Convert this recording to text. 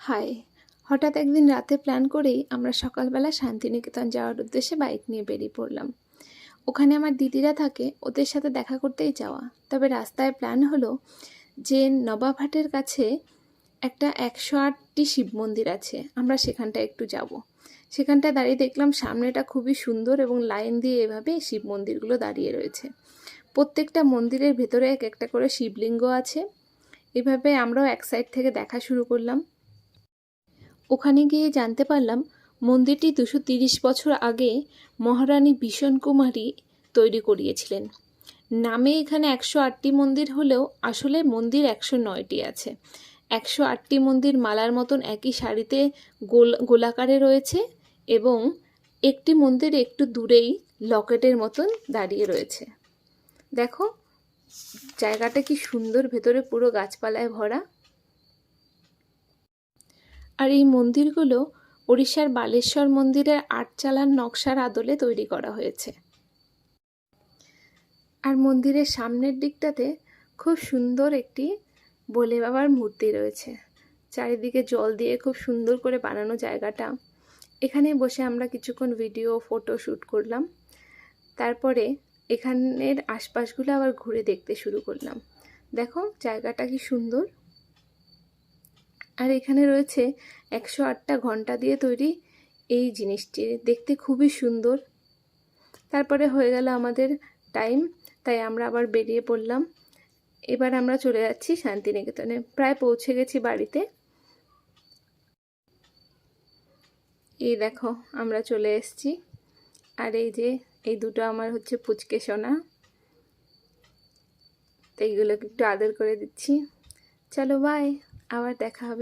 High, হঠাৎ একদিন রাতে প্ল্যান করেই আমরা সকালবেলা শান্তিনিকেতন যাওয়ার উদ্দেশ্যে বাইক নিয়ে বেরিয়ে পড়লাম। ওখানে আমার দিদিরা থাকে, ওদের সাথে দেখা করতেই যাওয়া। তবে রাস্তায় প্ল্যান হলো যে নবাবহাটের কাছে একটা 108টি শিব মন্দির আছে, আমরা সেখানটা একটু যাব। সেখানটায় দাঁড়িয়ে দেখলাম সামনেটা খুবই সুন্দর এবং লাইন দিয়ে এভাবে শিব মন্দিরগুলো দাঁড়িয়ে রয়েছে। প্রত্যেকটা মন্দিরের ভেতরে এক একটা করে শিবলিঙ্গ আছে। এভাবে আমরাও এক সাইড থেকে দেখা শুরু করলাম। ওখানে গিয়ে জানতে পারলাম মন্দিরটি 230 বছর আগে মহারানী ভীষণ কুমারী তৈরি করিয়েছিলেন। নামে এখানে 108টি মন্দির হলেও আসলে মন্দির 109টি আছে। 108টি মন্দির মালার মতন একই সারিতে গোলাকারে রয়েছে এবং একটি মন্দির একটু দূরেই লকেটের মতন দাঁড়িয়ে রয়েছে। দেখো জায়গাটা কি সুন্দর, ভেতরে পুরো গাছপালায় ভরা। আর এই মন্দিরগুলো ওড়িশার বালেশ্বর মন্দিরের আটচালার নকশার আদলে তৈরি করা হয়েছে। আর মন্দিরের সামনের দিকটাতে খুব সুন্দর একটি ভোলে বাবার মূর্তি রয়েছে। চারিদিকে জল দিয়ে খুব সুন্দর করে বানানো জায়গাটা। এখানে বসে আমরা কিছুক্ষণ ভিডিও ফটো শ্যুট করলাম। তারপরে এখানের আশপাশগুলো আবার ঘুরে দেখতে শুরু করলাম। দেখো জায়গাটা কি সুন্দর। আর এখানে রয়েছে 108টা ঘন্টা দিয়ে তৈরি এই জিনিসটি, দেখতে খুবই সুন্দর। তারপরে হয়ে গেল আমাদের টাইম, তাই আমরা আবার বেরিয়ে পড়লাম। এবার আমরা চলে যাচ্ছি শান্তিনিকেতনে, প্রায় পৌঁছে গেছি বাড়িতে। এই দেখো আমরা চলে এসেছি। আর এই যে এই দুটো আমার হচ্ছে পুচকে সোনা, তো এইগুলোকে একটু আদর করে দিচ্ছি। চলো বাই, আবার দেখা হবে।